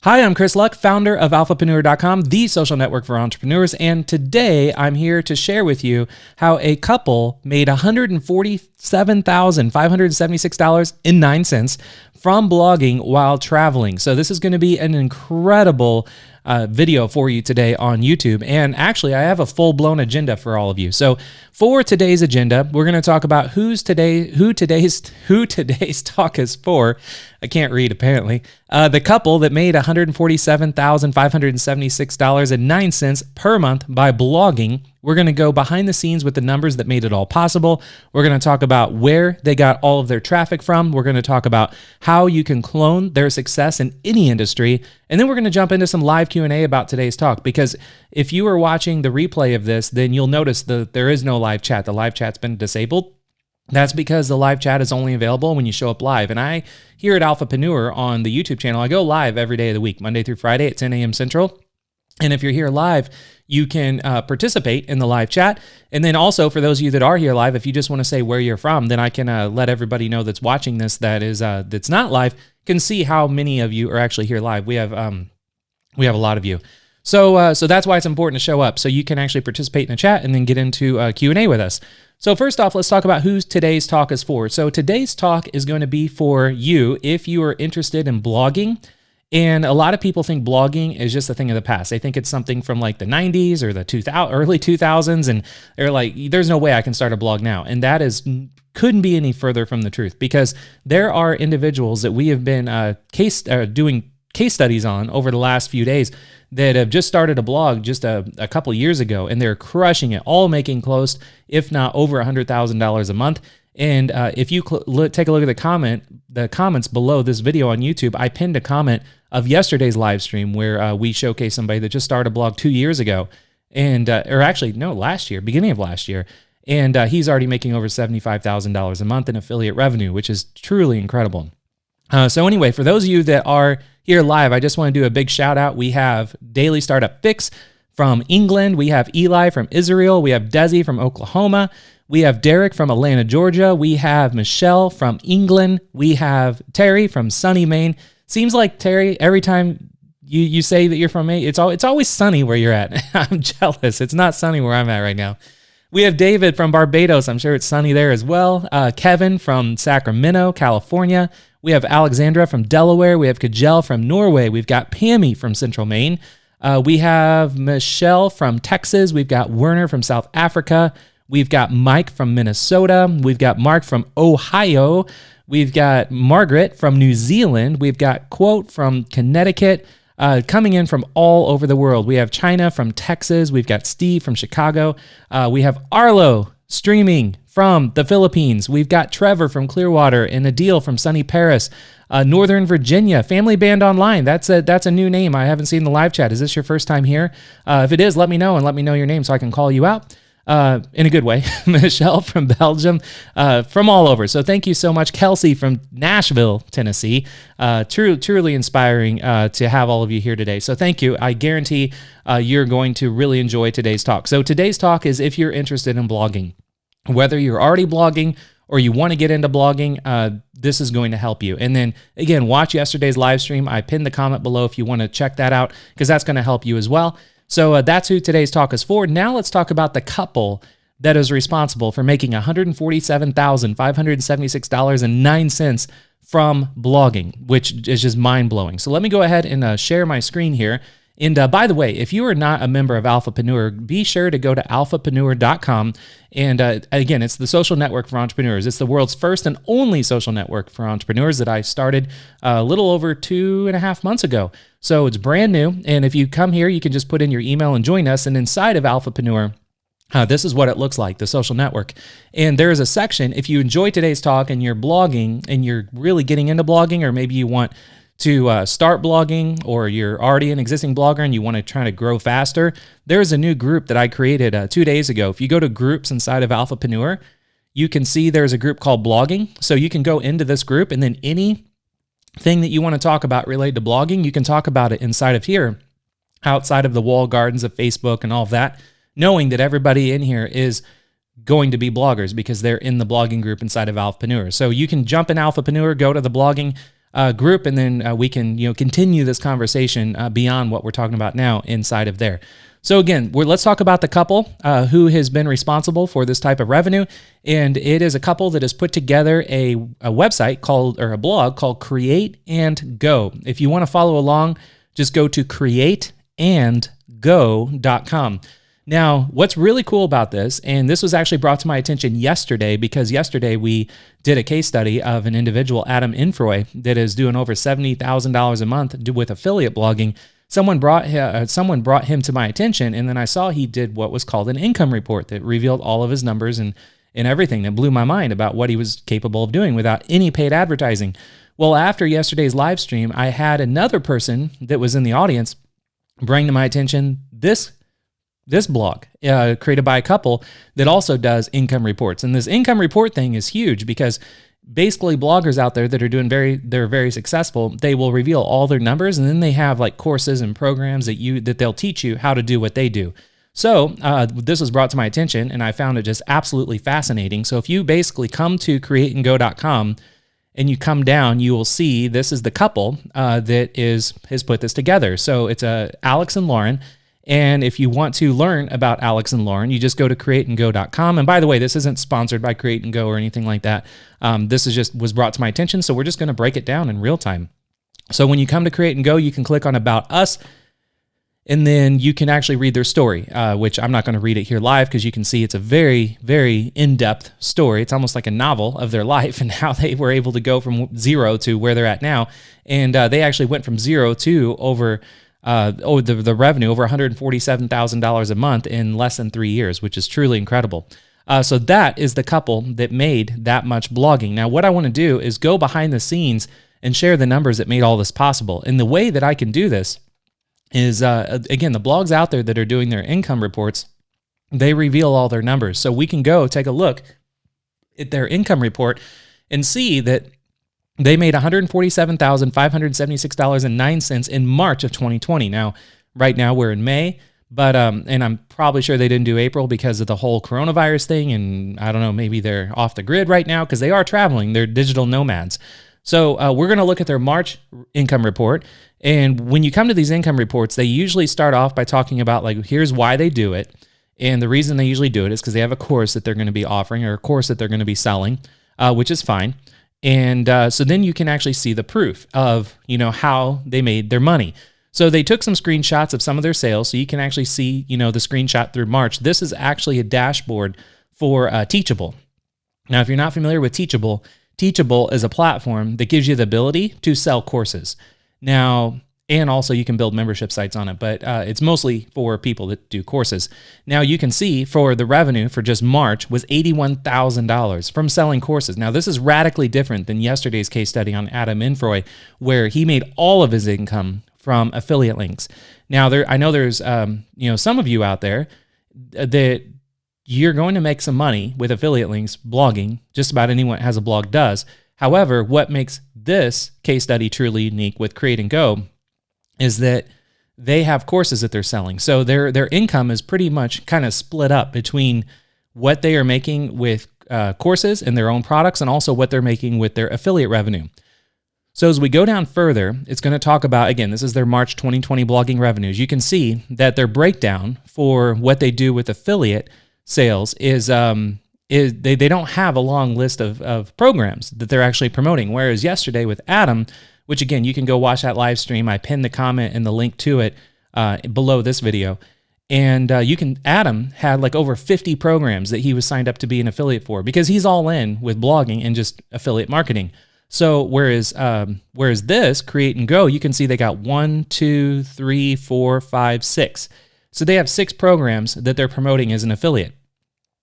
Hi, I'm Chris Luck, founder of Alphapreneur.com, the social network for entrepreneurs, and today I'm here to share with you how a couple made $147,576.09 from blogging while traveling. So this is going to be an incredible video for you today on YouTube. And actually, I have a full-blown agenda for all of you. So for today's agenda, we're going to talk about who today's talk is for. I can't read, apparently. The couple that made $147,576.09 per month by blogging. We're going to go behind the scenes with the numbers that made it all possible. We're going to talk about where they got all of their traffic from. We're going to talk about how you can clone their success in any industry. And then we're going to jump into some live Q&A about today's talk, because if you are watching the replay of this, then you'll notice that there is no live chat. The live chat's been disabled. That's because the live chat is only available when you show up live. And I, here at Alphapreneur on the YouTube channel, I go live every day of the week, Monday through Friday at 10 a.m. Central. And if you're here live, you can participate in the live chat. And then also, for those of you that are here live, if you just want to say where you're from, then I can let everybody know that's watching this that's not live can see how many of you are actually here live. We have a lot of you. So that's why it's important to show up, so you can actually participate in the chat and then get into Q&A with us. So first off, let's talk about who today's talk is for. So today's talk is going to be for you if you are interested in blogging. And a lot of people think blogging is just a thing of the past. They think it's something from like the 90s or the early 2000s, and they're like, there's no way I can start a blog now. And that couldn't be any further from the truth, because there are individuals that we have been doing case studies on over the last few days that have just started a blog just a couple years ago, and they're crushing it, all making close, if not over $100,000 a month. And if you take a look at the comments below this video on YouTube, I pinned a comment of yesterday's live stream where we showcased somebody that just started a blog 2 years ago, and last year, beginning of last year, and he's already making over $75,000 a month in affiliate revenue, which is truly incredible. So anyway, for those of you that are here live, I just want to do a big shout out. We have Daily Startup Fix from England. We have Eli from Israel. We have Desi from Oklahoma. We have Derek from Atlanta, Georgia. We have Michelle from England. We have Terry from sunny Maine. Seems like, Terry, every time you say that you're from Maine, it's always sunny where you're at. I'm jealous. It's not sunny where I'm at right now. We have David from Barbados. I'm sure it's sunny there as well. Kevin from Sacramento, California. We have Alexandra from Delaware. We have Kajel from Norway. We've got Pammy from Central Maine. We have Michelle from Texas. We've got Werner from South Africa. We've got Mike from Minnesota. We've got Mark from Ohio. We've got Margaret from New Zealand. We've got Quote from Connecticut, coming in from all over the world. We have China from Texas. We've got Steve from Chicago. We have Arlo streaming from the Philippines. We've got Trevor from Clearwater and Adil from sunny Paris. Northern Virginia, Family Band Online. That's a new name. I haven't seen the live chat. Is this your first time here? If it is, let me know, and let me know your name so I can call you out. In a good way. Michelle from Belgium, from all over. So thank you so much. Kelsey from Nashville, Tennessee. Truly inspiring to have all of you here today. So thank you. I guarantee you're going to really enjoy today's talk. So today's talk is if you're interested in blogging. Whether you're already blogging or you want to get into blogging, this is going to help you. And then again, watch yesterday's live stream. I pinned the comment below if you want to check that out, because that's going to help you as well. So that's who today's talk is for. Now let's talk about the couple that is responsible for making $147,576.09 from blogging, which is just mind-blowing. So let me go ahead and share my screen here. And by the way, if you are not a member of Alphapreneur, be sure to go to alphapreneur.com. And again, it's the social network for entrepreneurs. It's the world's first and only social network for entrepreneurs that I started a little over 2.5 months ago. So it's brand new. And if you come here, you can just put in your email and join us. And inside of Alphapreneur, this is what it looks like, the social network. And there is a section, if you enjoy today's talk and you're blogging and you're really getting into blogging, or maybe you want to start blogging, or you're already an existing blogger and you want to try to grow faster, there's a new group that I created 2 days ago. If you go to groups inside of Alphapreneur, you can see there's a group called blogging. So you can go into this group, and then anything that you want to talk about related to blogging, you can talk about it inside of here, outside of the walled gardens of Facebook and all of that, knowing that everybody in here is going to be bloggers because they're in the blogging group inside of Alphapreneur. So you can jump in Alphapreneur, go to the blogging group, and then we can continue this conversation beyond what we're talking about now inside of there. So again, let's talk about the couple who has been responsible for this type of revenue, and it is a couple that has put together a website called, or a blog called Create and Go. If you want to follow along, just go to createandgo.com. Now, what's really cool about this, and this was actually brought to my attention yesterday, because yesterday we did a case study of an individual, Adam Infroy, that is doing over $70,000 a month with affiliate blogging. Someone brought him to my attention, and then I saw he did what was called an income report that revealed all of his numbers and everything. That blew my mind about what he was capable of doing without any paid advertising. Well, after yesterday's live stream, I had another person that was in the audience bring to my attention this blog created by a couple that also does income reports. And this income report thing is huge, because basically bloggers out there that are they're very successful, they will reveal all their numbers, and then they have like courses and programs that they'll teach you how to do what they do. So this was brought to my attention, and I found it just absolutely fascinating. So if you basically come to createandgo.com and you come down, you will see this is the couple that has put this together. So it's Alex and Lauren. And if you want to learn about Alex and Lauren, you just go to createandgo.com. And by the way, this isn't sponsored by Create and Go or anything like that. This was brought to my attention, so we're just going to break it down in real time. So when you come to Create and Go, you can click on About Us, and then you can actually read their story, which I'm not going to read it here live, because you can see it's a very, very in-depth story. It's almost like a novel of their life and how they were able to go from zero to where they're at now. And they actually went from zero to over the revenue over $147,000 a month in less than 3 years, which is truly incredible. So that is the couple that made that much blogging. Now, what I want to do is go behind the scenes and share the numbers that made all this possible. And the way that I can do this is, again, the blogs out there that are doing their income reports, they reveal all their numbers. So we can go take a look at their income report and see that they made $147,576.09 in March of 2020. Now, right now we're in May, but and I'm probably sure they didn't do April because of the whole coronavirus thing, and I don't know, maybe they're off the grid right now because they are traveling. They're digital nomads. So we're going to look at their March income report, and when you come to these income reports, they usually start off by talking about, like, here's why they do it, and the reason they usually do it is because they have a course that they're going to be offering, or a course that they're going to be selling, which is fine. And so then you can actually see the proof of, how they made their money. So they took some screenshots of some of their sales. So you can actually see, the screenshot through March. This is actually a dashboard for Teachable. Now, if you're not familiar with Teachable, Teachable is a platform that gives you the ability to sell courses. Now, and also you can build membership sites on it, but it's mostly for people that do courses. Now you can see for the revenue for just March was $81,000 from selling courses. Now this is radically different than yesterday's case study on Adam Infroy, where he made all of his income from affiliate links. Now I know there's some of you out there that you're going to make some money with affiliate links blogging. Just about anyone that has a blog does. However, what makes this case study truly unique with Create and Go is that they have courses that they're selling. So their income is pretty much kind of split up between what they are making with courses and their own products, and also what they're making with their affiliate revenue. So as we go down further, it's going to talk about, again, this is their March 2020 blogging revenues. You can see that their breakdown for what they do with affiliate sales is they don't have a long list of programs that they're actually promoting. Whereas yesterday with Adam, which again, you can go watch that live stream. I pinned the comment and the link to it below this video. And Adam had like over 50 programs that he was signed up to be an affiliate for, because he's all in with blogging and just affiliate marketing. So whereas this Create and Go, you can see they got 1, 2, 3, 4, 5, 6. So they have 6 programs that they're promoting as an affiliate.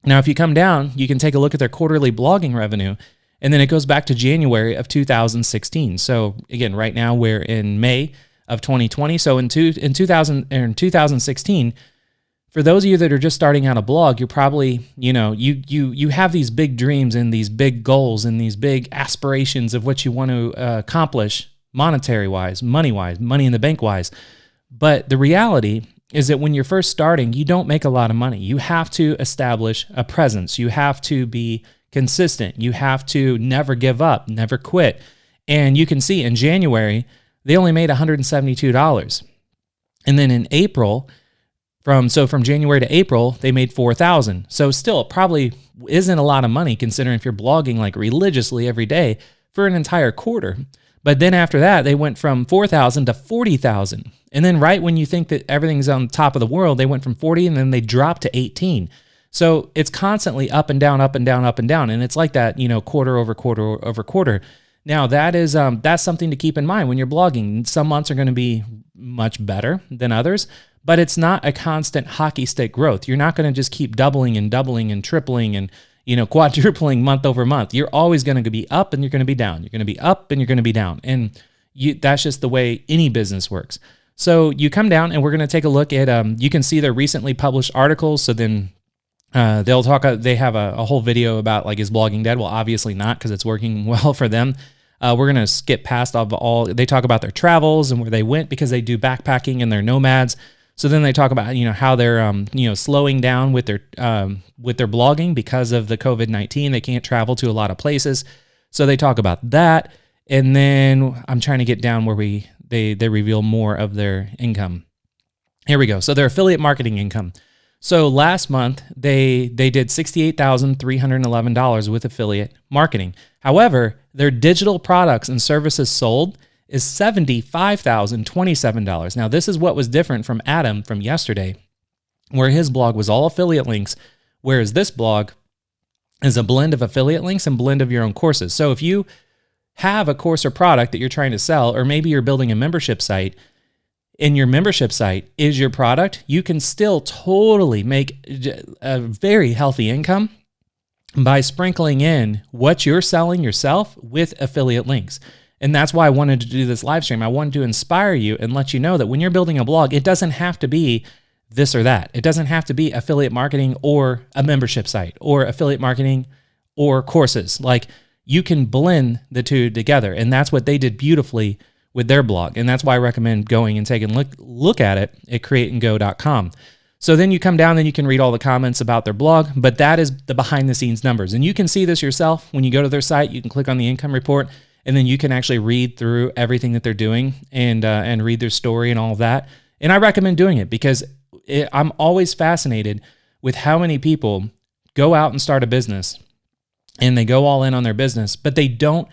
Now, if you come down, you can take a look at their quarterly blogging revenue, and then it goes back to January of 2016. So again, right now we're in May of 2020. So in 2016, for those of you that are just starting out a blog, you're probably, you have these big dreams and these big goals and these big aspirations of what you want to accomplish monetary-wise, money-wise, money in the bank-wise. But the reality is that when you're first starting, you don't make a lot of money. You have to establish a presence. You have to be consistent. You have to never give up, never quit. And you can see in January, they only made $172. And then in April, from January to April, they made $4,000. So still, it probably isn't a lot of money considering if you're blogging like religiously every day for an entire quarter. But then after that, they went from $4,000 to $40,000. And then right when you think that everything's on top of the world, they went from 40 and then they dropped to 18. So it's constantly up and down, up and down, up and down. And it's like that, quarter over quarter over quarter. Now that is that's something to keep in mind when you're blogging. Some months are going to be much better than others, but it's not a constant hockey stick growth. You're not going to just keep doubling and tripling and quadrupling month over month. You're always going to be up and you're going to be down. You're going to be up and you're going to be down. And that's just the way any business works. So you come down and we're going to take a look at, you can see their recently published articles. So then they'll talk, they have a whole video about like, is blogging dead? Well, obviously not, because it's working well for them. We're going to skip past they talk about their travels and where they went because they do backpacking and they're nomads. So then they talk about, how they're, slowing down with their blogging because of the COVID-19. They can't travel to a lot of places. So they talk about that. And then I'm trying to get down where they reveal more of their income. Here we go. So their affiliate marketing income. So last month, they did $68,311 with affiliate marketing. However, their digital products and services sold is $75,027. Now, this is what was different from Adam from yesterday, where his blog was all affiliate links, whereas this blog is a blend of affiliate links and blend of your own courses. So if you have a course or product that you're trying to sell, or maybe you're building a membership site, and your membership site is your product, you can still totally make a very healthy income by sprinkling in what you're selling yourself with affiliate links. And that's why I wanted to do this live stream. I wanted to inspire you and let you know that when you're building a blog, it doesn't have to be this or that. It doesn't have to be affiliate marketing or a membership site or affiliate marketing or courses. Like, you can blend the two together. And that's what they did beautifully with their blog. And that's why I recommend going and taking a look at it at createandgo.com. So then you come down, then you can read all the comments about their blog, but that is the behind the scenes numbers. And you can see this yourself. When you go to their site, you can click on the income report, and then you can actually read through everything that they're doing and read their story and all of that. And I recommend doing it because I'm always fascinated with how many people go out and start a business and they go all in on their business, but they don't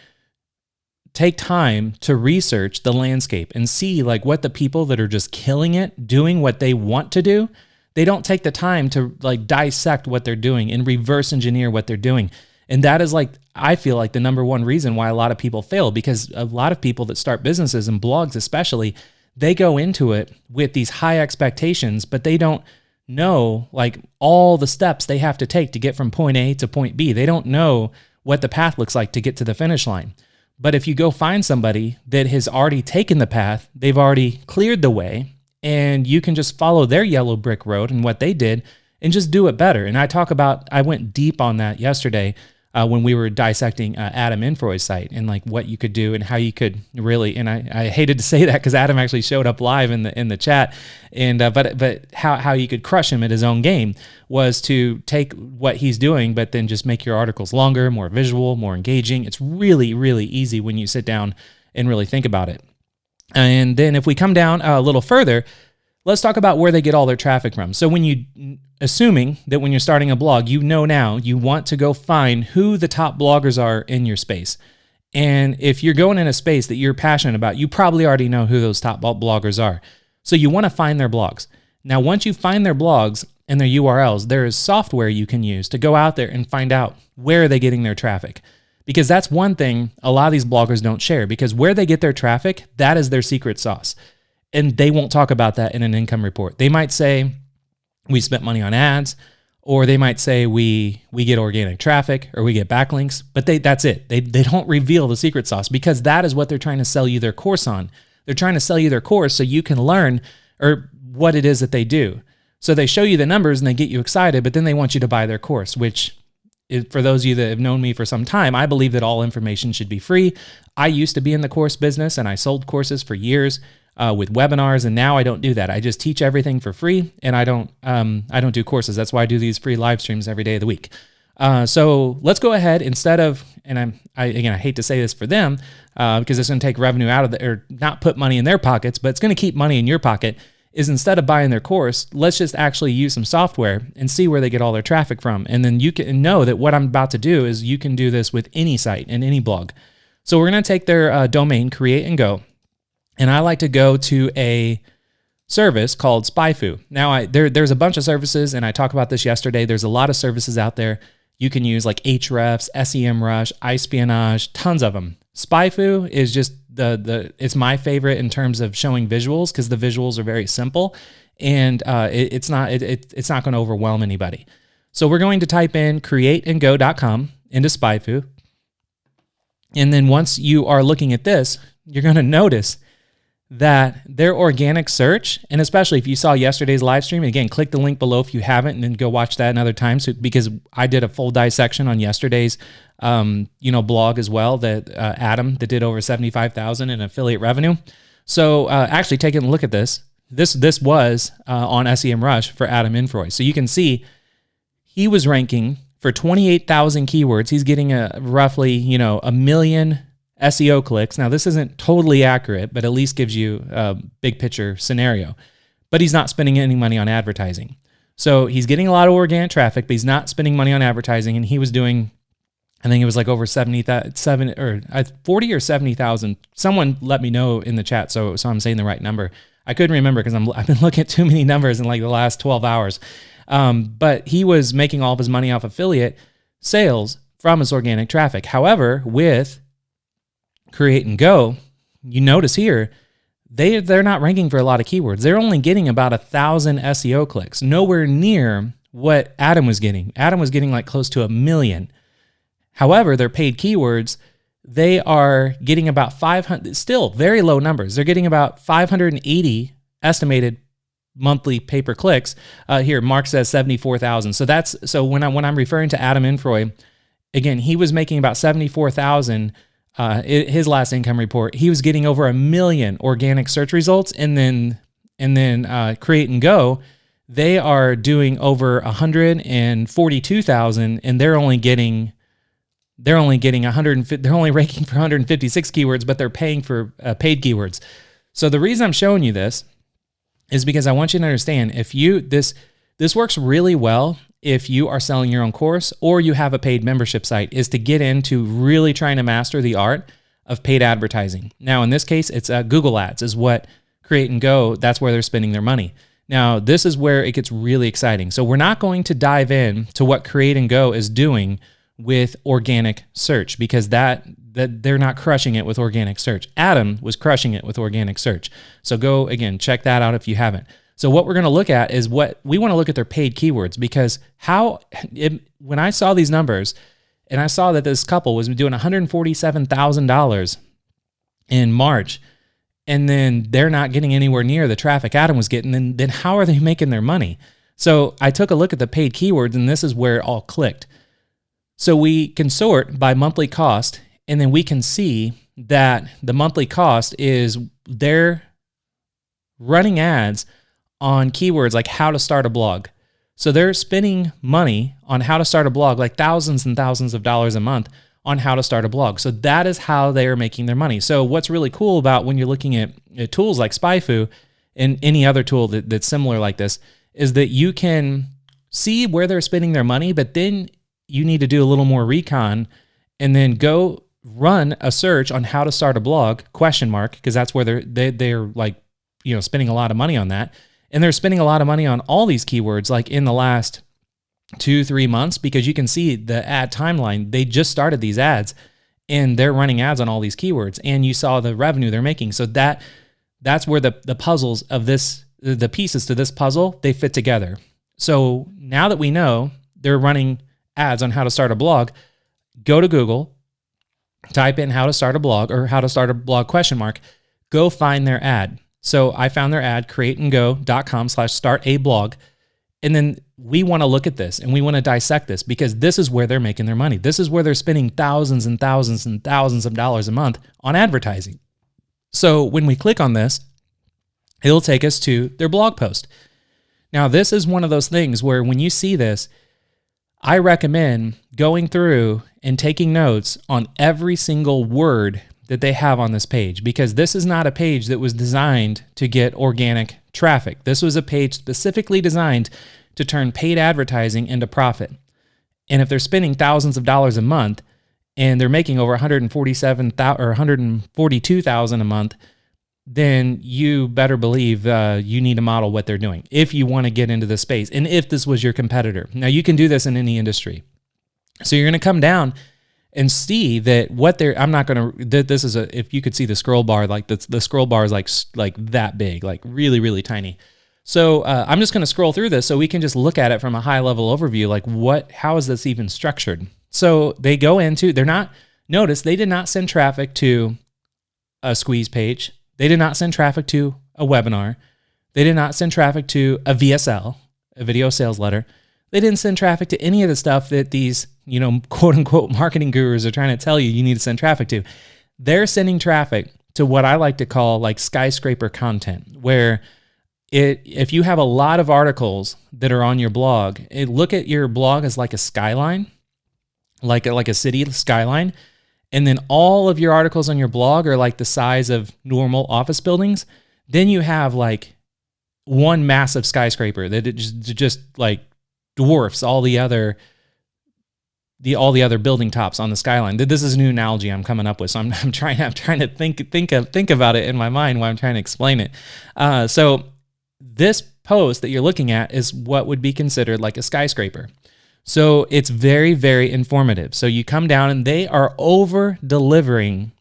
take time to research the landscape and see like what the people that are just killing it, doing what they want to do, they don't take the time to like dissect what they're doing and reverse engineer what they're doing. And that is like, I feel like the number one reason why a lot of people fail, because a lot of people that start businesses and blogs especially, they go into it with these high expectations, but they don't know like all the steps they have to take to get from point A to point B. They don't know what the path looks like to get to the finish line. But if you go find somebody that has already taken the path, they've already cleared the way, and you can just follow their yellow brick road and what they did and just do it better. And I went deep on that yesterday when we were dissecting Adam Infroy's site and like what you could do and how you could really, and I hated to say that because Adam actually showed up live in the chat, and but how you could crush him at his own game was to take what he's doing, but then just make your articles longer, more visual, more engaging. It's really, really easy when you sit down and really think about it. And then if we come down a little further, let's talk about where they get all their traffic from. So assuming that when you're starting a blog, now you want to go find who the top bloggers are in your space. And if you're going in a space that you're passionate about, you probably already know who those top bloggers are. So you want to find their blogs. Now, once you find their blogs and their URLs, there is software you can use to go out there and find out where are they getting their traffic. Because that's one thing a lot of these bloggers don't share, because where they get their traffic, that is their secret sauce. And they won't talk about that in an income report. They might say, we spent money on ads, or they might say we get organic traffic or we get backlinks, but that's it. They don't reveal the secret sauce, because that is what they're trying to sell you their course on. They're trying to sell you their course so you can learn or what it is that they do. So they show you the numbers and they get you excited, but then they want you to buy their course, which for those of you that have known me for some time, I believe that all information should be free. I used to be in the course business and I sold courses for years with webinars, and now I don't do that. I just teach everything for free, and I don't do courses. That's why I do these free live streams every day of the week. So let's go ahead instead of, and I hate to say this for them because it's going to take revenue out of or not put money in their pockets, but it's going to keep money in your pocket. Is instead of buying their course, let's just actually use some software and see where they get all their traffic from. And then you can know that what I'm about to do is you can do this with any site and any blog. So we're going to take their domain, Create and Go, and I like to go to a service called SpyFu. Now, there's a bunch of services, and I talked about this yesterday. There's a lot of services out there you can use, like Ahrefs, SEMrush, iSpionage, tons of them. SpyFu is just it's my favorite in terms of showing visuals because the visuals are very simple, and it's not going to overwhelm anybody. So we're going to type in createandgo.com into SpyFu, and then once you are looking at this, you're going to notice that their organic search, and especially if you saw yesterday's live stream, again, click the link below if you haven't, and then go watch that another time. So because I did a full dissection on yesterday's, blog as well, that Adam that did over 75,000 in affiliate revenue. So actually taking a look at this was on SEMrush for Adam Infroy. So you can see he was ranking for 28,000 keywords. He's getting roughly, a million SEO clicks. Now, this isn't totally accurate, but at least gives you a big picture scenario. But he's not spending any money on advertising. So he's getting a lot of organic traffic, but he's not spending money on advertising. And he was doing, I think it was like over 40 or 70,000. Someone let me know in the chat, so I'm saying the right number. I couldn't remember because I've been looking at too many numbers in like the last 12 hours. But he was making all of his money off affiliate sales from his organic traffic. However, with Create and Go, you notice here, they're not ranking for a lot of keywords. They're only getting about 1,000 SEO clicks, nowhere near what Adam was getting. Adam was getting like close to 1 million. However, their paid keywords, they are getting about 500, still very low numbers. They're getting about 580 estimated monthly pay-per-clicks. Here, Mark says 74,000. So when I'm referring to Adam Infroy, again, he was making about 74,000. His last income report, he was getting over 1 million organic search results, and then Create and Go, they are doing over 142,000, and they're only getting 150. They're only ranking for 156 keywords, but they're paying for paid keywords. So the reason I'm showing you this is because I want you to understand this works really well if you are selling your own course or you have a paid membership site, is to get into really trying to master the art of paid advertising. Now, in this case, it's Google Ads is what Create and Go, that's where they're spending their money. Now, this is where it gets really exciting. So we're not going to dive in to what Create and Go is doing with organic search because that they're not crushing it with organic search. Adam was crushing it with organic search. So go, again, check that out if you haven't. So what we're going to look at is what we want to look at their paid keywords, because when I saw these numbers and I saw that this couple was doing $147,000 in March, and then they're not getting anywhere near the traffic Adam was getting, then how are they making their money? So I took a look at the paid keywords, and this is where it all clicked. So we can sort by monthly cost, and then we can see that the monthly cost is they're running ads on keywords like how to start a blog. So they're spending money on how to start a blog, like thousands and thousands of dollars a month on how to start a blog. So that is how they are making their money. So what's really cool about when you're looking at tools like SpyFu and any other tool that's similar like this is that you can see where they're spending their money, but then you need to do a little more recon and then go run a search on how to start a blog, ? Because that's where they're like, spending a lot of money on that. And they're spending a lot of money on all these keywords like in the last 2-3 months, because you can see the ad timeline. They just started these ads and they're running ads on all these keywords, and you saw the revenue they're making. So that's where the puzzles of this, the pieces to this puzzle, they fit together. So now that we know they're running ads on how to start a blog, go to Google, type in how to start a blog or how to start a blog ? Go find their ad. So I found their ad, createandgo.com/start-a-blog. And then we want to look at this and we want to dissect this, because this is where they're making their money. This is where they're spending thousands and thousands and thousands of dollars a month on advertising. So when we click on this, it'll take us to their blog post. Now, this is one of those things where when you see this, I recommend going through and taking notes on every single word that they have on this page, because this is not a page that was designed to get organic traffic. This was a page specifically designed to turn paid advertising into profit. And if they're spending thousands of dollars a month and they're making over 147,000 or 142,000 a month, then you better believe you need to model what they're doing if you want to get into this space, and if this was your competitor. Now, you can do this in any industry. So you're going to come down and see that what they're, I'm not going to, this is a, if you could see the scroll bar, like the scroll bar is like that big, like really, really tiny. So I'm just going to scroll through this so we can just look at it from a high level overview, like how is this even structured? So they go into, notice they did not send traffic to a squeeze page. They did not send traffic to a webinar. They did not send traffic to a VSL, a video sales letter. They didn't send traffic to any of the stuff that these, quote unquote marketing gurus are trying to tell you need to send traffic to. They're sending traffic to what I like to call like skyscraper content, where if you have a lot of articles that are on your blog, look at your blog as like a skyline, like a city skyline. And then all of your articles on your blog are like the size of normal office buildings, then you have like one massive skyscraper that it just like dwarfs all the other building tops on the skyline. This is a new analogy I'm coming up with, so I'm trying to think about it in my mind while I'm trying to explain it. So this post that you're looking at is what would be considered like a skyscraper. So it's very, very informative. So you come down and they are over delivering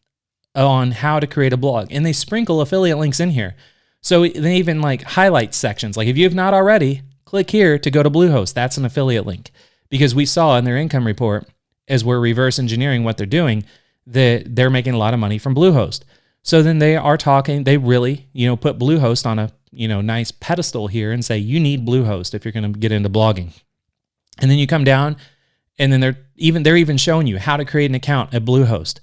on how to create a blog, and they sprinkle affiliate links in here. So they even like highlight sections. Like if you have not already, click here to go to Bluehost. That's an affiliate link, because we saw in their income report, as we're reverse engineering what they're doing, that they're making a lot of money from Bluehost. So then they really, put Bluehost on a, nice pedestal here and say, you need Bluehost if you're going to get into blogging. And then you come down, and then they're even showing you how to create an account at Bluehost.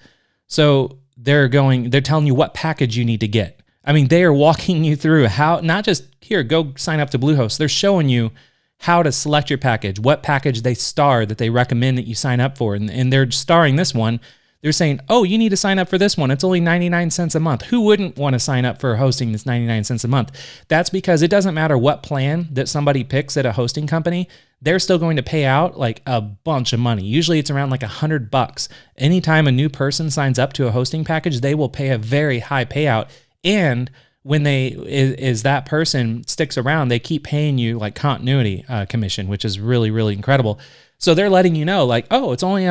So they're telling you what package you need to get. I mean, they are walking you through how, not just here, go sign up to Bluehost. They're showing you how to select your package, what package they star that they recommend that you sign up for. And they're starring this one. They're saying, oh, you need to sign up for this one. It's only 99 cents a month. Who wouldn't want to sign up for hosting that's 99 cents a month? That's because it doesn't matter what plan that somebody picks at a hosting company, they're still going to pay out like a bunch of money. Usually it's around like $100. Anytime a new person signs up to a hosting package, they will pay a very high payout. And when that person sticks around, they keep paying you like continuity commission, which is really, really incredible. So they're letting you know, like, oh, it's only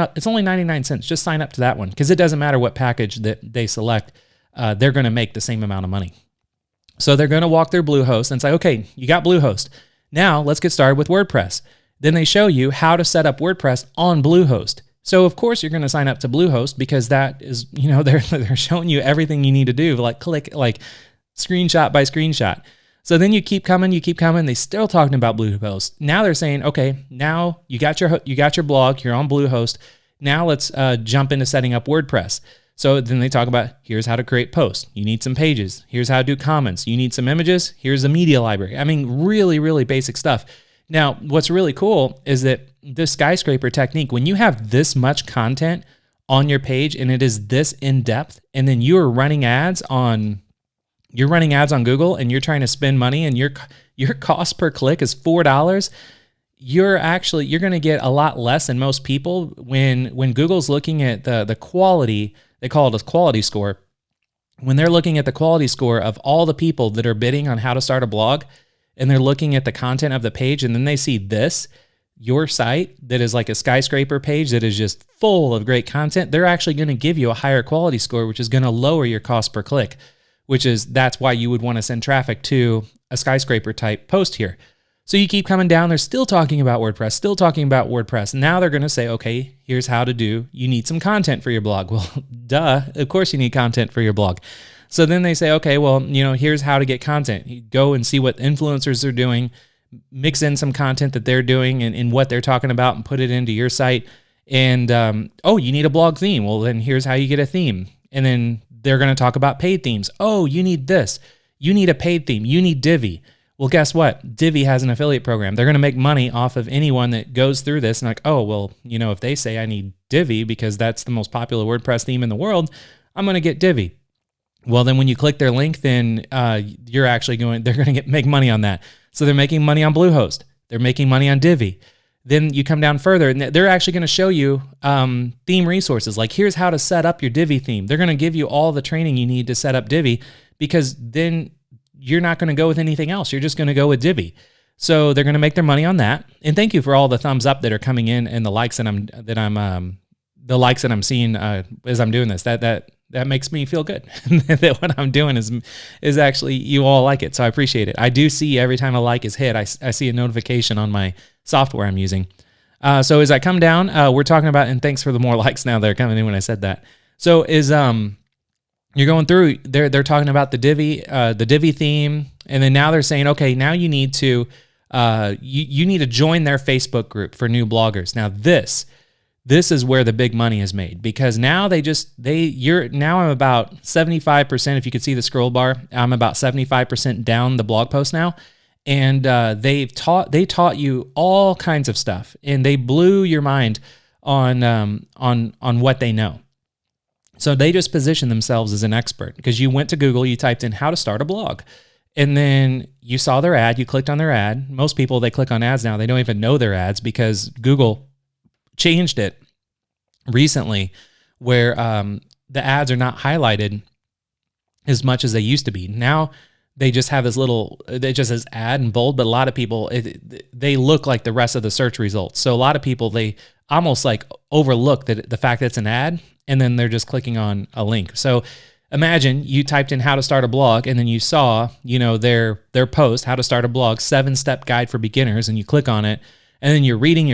99 cents. Just sign up to that one, because it doesn't matter what package that they select. They're going to make the same amount of money. So they're going to walk through Bluehost and say, okay, you got Bluehost. Now let's get started with WordPress. Then they show you how to set up WordPress on Bluehost. So of course you're going to sign up to Bluehost, because that is, they're showing you everything you need to do, like click, like screenshot by screenshot. So then you keep coming, they still talking about Bluehost. Now they're saying, okay, now you got your blog, you're on Bluehost. Now let's jump into setting up WordPress. So then they talk about, here's how to create posts. You need some pages. Here's how to do comments. You need some images. Here's a media library. I mean, really, really basic stuff. Now, what's really cool is that this skyscraper technique, when you have this much content on your page and it is this in-depth, and then you're running ads on Google and you're trying to spend money, and your cost per click is $4, you're going to get a lot less than most people when Google's looking at the quality. They call it a quality score. When they're looking at the quality score of all the people that are bidding on how to start a blog, and they're looking at the content of the page, and then they see your site that is like a skyscraper page that is just full of great content, they're actually going to give you a higher quality score, which is going to lower your cost per click, that's why you would want to send traffic to a skyscraper type post here. So you keep coming down, they're still talking about WordPress. Now they're going to say, okay, here's how to do, you need some content for your blog. Well, duh, of course you need content for your blog. So then they say, okay, well, here's how to get content. You go and see what influencers are doing, mix in some content that they're doing and what they're talking about, and put it into your site. And, you need a blog theme. Well, then here's how you get a theme. And then they're going to talk about paid themes. Oh, you need this. You need a paid theme. You need Divi. Well, guess what? Divi has an affiliate program. They're going to make money off of anyone that goes through this and like, oh, well, if they say I need Divi because that's the most popular WordPress theme in the world, I'm going to get Divi. Well, then when you click their link, then they're going to make money on that. So they're making money on Bluehost. They're making money on Divi. Then you come down further and they're actually going to show you theme resources. Like, here's how to set up your Divi theme. They're going to give you all the training you need to set up Divi, because then you're not going to go with anything else. You're just going to go with Divi. So they're going to make their money on that. And thank you for all the thumbs up that are coming in and the likes that I'm seeing as I'm doing this. That makes me feel good that what I'm doing is actually you all like it. So I appreciate it. I do see every time a like is hit, I see a notification on my software I'm using. So as I come down, we're talking about, and thanks for the more likes now that are coming in when I said that. So you're going through, they're talking about the Divi theme, and then now they're saying, okay, now you need to you need to join their Facebook group for new bloggers. Now this is where the big money is made, because now now I'm about 75%. If you could see the scroll bar, I'm about 75% down the blog post now. And they taught you all kinds of stuff, and they blew your mind on what they know. So they just position themselves as an expert, because you went to Google, you typed in how to start a blog, and then you saw their ad, you clicked on their ad. Most people, they click on ads now, they don't even know their ads, because Google changed it recently where the ads are not highlighted as much as they used to be. Now they just have this it just says ad in bold, but a lot of people, they look like the rest of the search results. So a lot of people, they almost like overlook the fact that it's an ad, and then they're just clicking on a link. So imagine you typed in how to start a blog, and then you saw, their post, how to start a blog, 7-step guide for beginners, and you click on it, and then you're reading,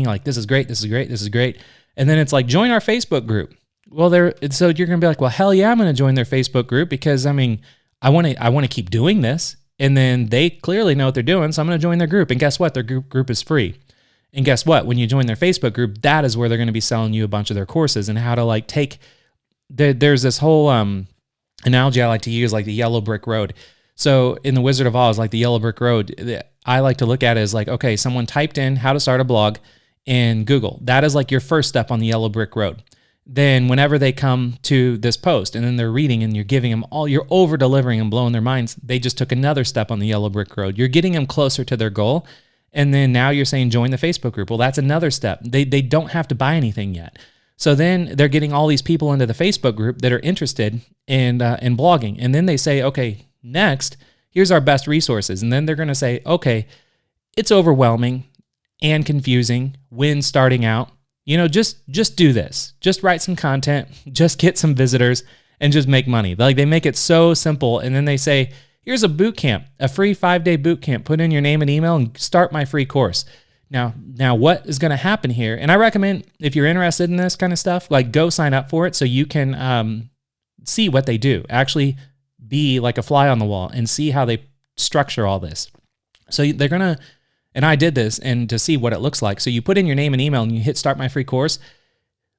like, this is great. And then it's like, join our Facebook group. Well, so you're going to be like, well, hell yeah, I'm going to join their Facebook group, because I want to keep doing this. And then they clearly know what they're doing, so I'm going to join their group. And guess what? Their group is free. And guess what? When you join their Facebook group, that is where they're going to be selling you a bunch of their courses and how to there's this whole analogy I like to use, like the yellow brick road. So in the Wizard of Oz, like the yellow brick road, I like to look at it as like, okay, someone typed in how to start a blog in Google. That is like your first step on the yellow brick road. Then whenever they come to this post and then they're reading and you're giving them you're over delivering and blowing their minds, they just took another step on the yellow brick road. You're getting them closer to their goal. And then now you're saying, join the Facebook group. Well, that's another step. They don't have to buy anything yet. So then they're getting all these people into the Facebook group that are interested in blogging. And then they say, okay, next, here's our best resources. And then they're going to say, okay, it's overwhelming and confusing when starting out. Just do this. Just write some content, just get some visitors, and just make money. Like, they make it so simple. And then they say, here's a boot camp, a free 5-day boot camp. Put in your name and email and start my free course. Now what is going to happen here? And I recommend, if you're interested in this kind of stuff, like, go sign up for it so you can see what they do. Actually be like a fly on the wall and see how they structure all this. So they're going to, and I did this, and to see what it looks like. So you put in your name and email and you hit start my free course.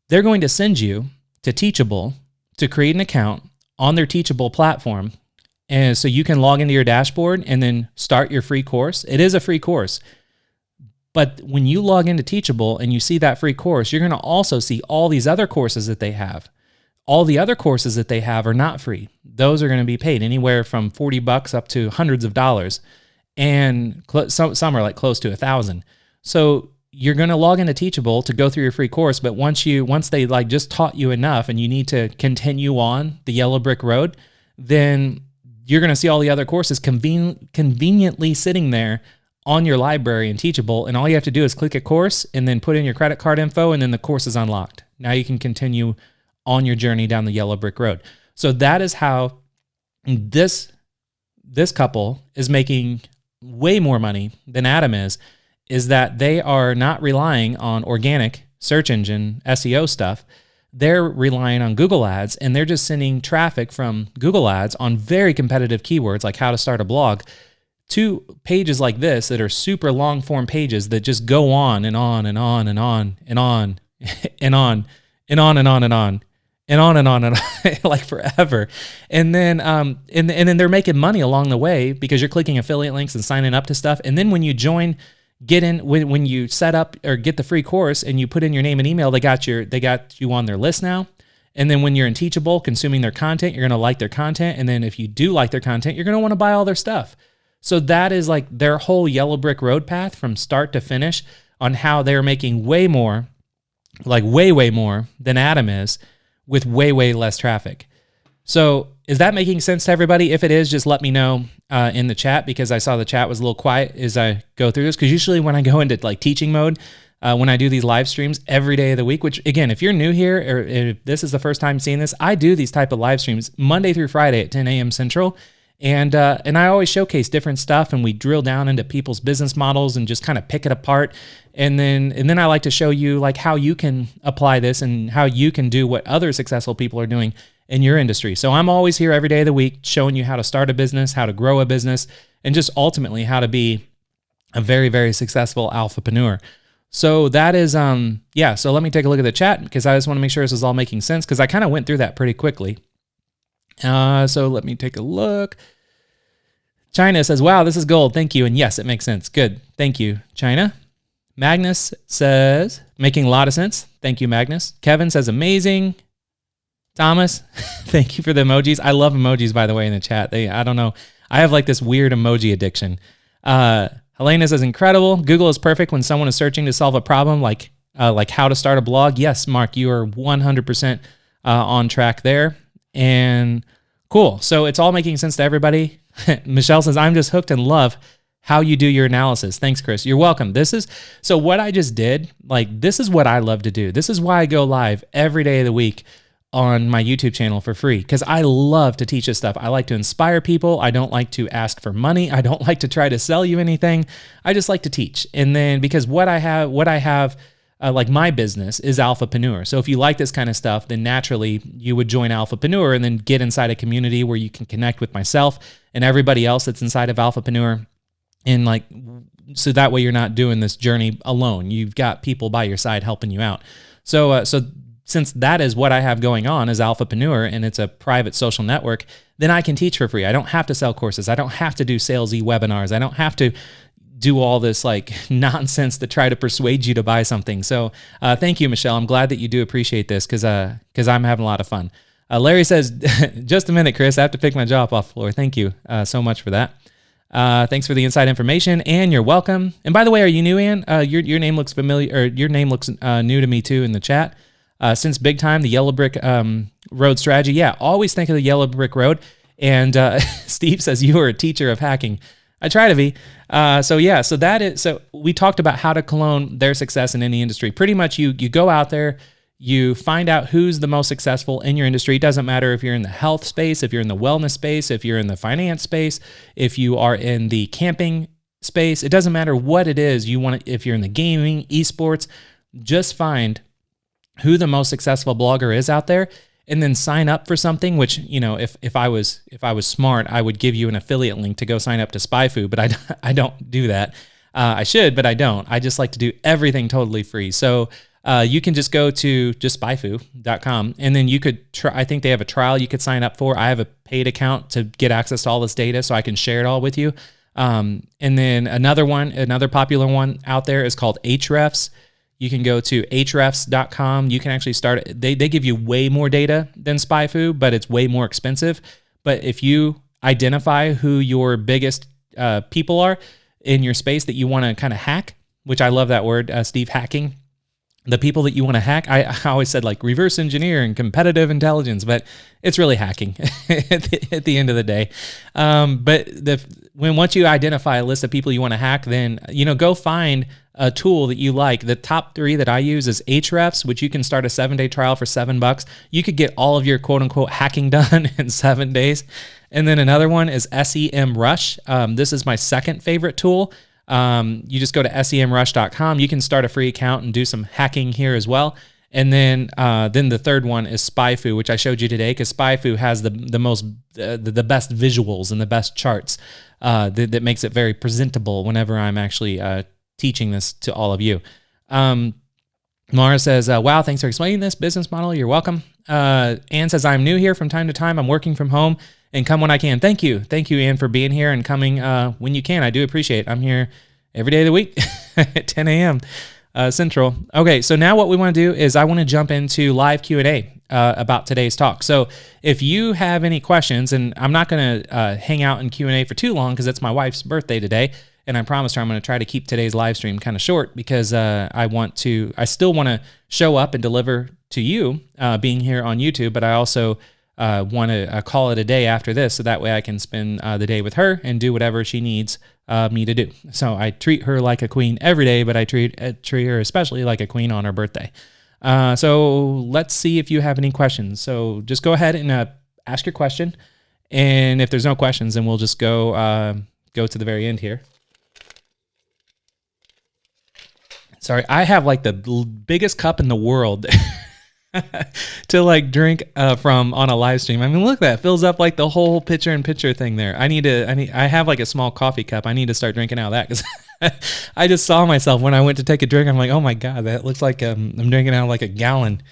They're going to send you to Teachable to create an account on their Teachable platform. And so you can log into your dashboard and then start your free course. It is a free course. But when you log into Teachable and you see that free course, you're going to also see all these other courses that they have. All the other courses that they have are not free. Those are going to be paid anywhere from $40 up to hundreds of dollars. And some are like close to $1,000. So you're going to log into Teachable to go through your free course. But once they like just taught you enough and you need to continue on the yellow brick road, then you're going to see all the other courses conveniently sitting there on your library in Teachable. And all you have to do is click a course and then put in your credit card info, and then the course is unlocked. Now you can continue on your journey down the yellow brick road. So that is how this couple is making way more money than Adam is that they are not relying on organic search engine SEO stuff. They're relying on Google ads, and they're just sending traffic from Google ads on very competitive keywords like how to start a blog to pages like this that are super long form pages that just go on and on and on and on and on and on and on and on and on and on and on and on, like forever. And then, and then they're making money along the way because you're clicking affiliate links and signing up to stuff. And then when you join, when you set up or get the free course and you put in your name and email, they got you on their list now. And then when you're in Teachable, consuming their content, you're going to like their content. And then if you do like their content, you're going to want to buy all their stuff. So that is like their whole yellow brick road path from start to finish on how they're making way more, like way more than Adam is with way less traffic. So is that making sense to everybody? If it is, just let me know in the chat, because I saw the chat was a little quiet as I go through this. Because usually when I go into like teaching mode, when I do these live streams every day of the week, which again, if you're new here or if this is the first time seeing this, I do these type of live streams Monday through Friday at 10 a.m. Central. And I always showcase different stuff, and we drill down into people's business models and just kind of pick it apart. And then I like to show you like how you can apply this and how you can do what other successful people are doing in your industry. So I'm always here every day of the week showing you how to start a business, how to grow a business, and just ultimately how to be a very successful alphapreneur. So that is, so let me take a look at the chat, because I just want to make sure this is all making sense, because I kind of went through that pretty quickly. So let me take a look. China says, wow, this is gold. Thank you. And yes, it makes sense. Good. Thank you, China. Magnus says, making a lot of sense. Thank you, Magnus. Kevin says, amazing. Thomas, thank you for the emojis. I love emojis, by the way, in the chat. I don't know. I have like this weird emoji addiction. Helena says, incredible. Google is perfect when someone is searching to solve a problem like how to start a blog. Yes, Mark, you are 100% on track there. And cool. So it's all making sense to everybody. Michelle says, I'm just hooked and love how you do your analysis. Thanks, Chris. You're welcome. So what I just did, like, this is what I love to do. This is why I go live every day of the week on my YouTube channel for free, because I love to teach this stuff. I like to inspire people. I don't like to ask for money. I don't like to try to sell you anything. I just like to teach. And then because what I have, like my business is Alphapreneur. So if you like this kind of stuff, then naturally you would join Alphapreneur and then get inside a community where you can connect with myself and everybody else that's inside of Alphapreneur. And like, so that way you're not doing this journey alone. You've got people by your side helping you out. So since that is what I have going on as Alphapreneur, and it's a private social network, then I can teach for free. I don't have to sell courses. I don't have to do salesy webinars. I don't have to do all this like nonsense to try to persuade you to buy something. So thank you, Michelle. I'm glad that you do appreciate this, because I'm having a lot of fun. Larry says, just a minute, Chris. I have to pick my jaw up off the floor. Thank you so much for that. Thanks for the inside information, Ann. You're welcome. And by the way, are you new, Ann? Your name looks familiar, or your name looks new to me too in the chat. Since big time, the yellow brick road strategy. Yeah, always think of the yellow brick road. And Steve says, you are a teacher of hacking. I try to be. So we talked about how to clone their success in any industry. Pretty much you go out there, you find out who's the most successful in your industry. It doesn't matter if you're in the health space, if you're in the wellness space, if you're in the finance space, if you are in the camping space. It doesn't matter what it is you want. If you're in the gaming, esports, just find who the most successful blogger is out there, and then sign up for something, which, you know, if I was smart, I would give you an affiliate link to go sign up to SpyFu, but I don't do that. I should, but I don't. I just like to do everything totally free. So you can just go to just spyfu.com, and then you could try. I think they have a trial you could sign up for. I have a paid account to get access to all this data so I can share it all with you. And then another popular one out there is called Ahrefs. You can go to ahrefs.com. You can actually start. They give you way more data than SpyFu, but it's way more expensive. But if you identify who your biggest people are in your space that you want to kind of hack, which I love that word, Steve, hacking. The people that you want to hack, I always said like reverse engineer and competitive intelligence, but it's really hacking at the end of the day. Once you identify a list of people you want to hack, then go find a tool that you like. The top 3 that I use is Ahrefs, which you can start a 7-day trial for $7. You could get all of your quote unquote hacking done in 7 days. And then another one is SEMrush. This is my second favorite tool. You just go to semrush.com. You can start a free account and do some hacking here as well. And then the third one is SpyFu, which I showed you today, because SpyFu has the best visuals and the best charts that makes it very presentable whenever I'm actually teaching this to all of you. Mara says, wow, thanks for explaining this business model. You're welcome. Ann says, I'm new here from time to time. I'm working from home and come when I can. Thank you. Thank you, Ann, for being here and coming when you can. I do appreciate it. I'm here every day of the week at 10 a.m. Central. Okay, so now what we want to do is I want to jump into live Q&A about today's talk. So if you have any questions, and I'm not going to hang out in Q&A for too long because it's my wife's birthday today, and I promised her I'm going to try to keep today's live stream kind of short because I still want to show up and deliver to you being here on YouTube, but I also want to call it a day after this so that way I can spend the day with her and do whatever she needs me to do. So I treat her like a queen every day, but I treat her especially like a queen on her birthday. So let's see if you have any questions. So just go ahead and ask your question. And if there's no questions, then we'll just go to the very end here. Sorry, I have like the biggest cup in the world to like drink from on a live stream. I mean, look at that. It fills up like the whole picture-in-picture thing there. I have like a small coffee cup. I need to start drinking out of that because I just saw myself when I went to take a drink. I'm like, oh my God, that looks like I'm drinking out of like a gallon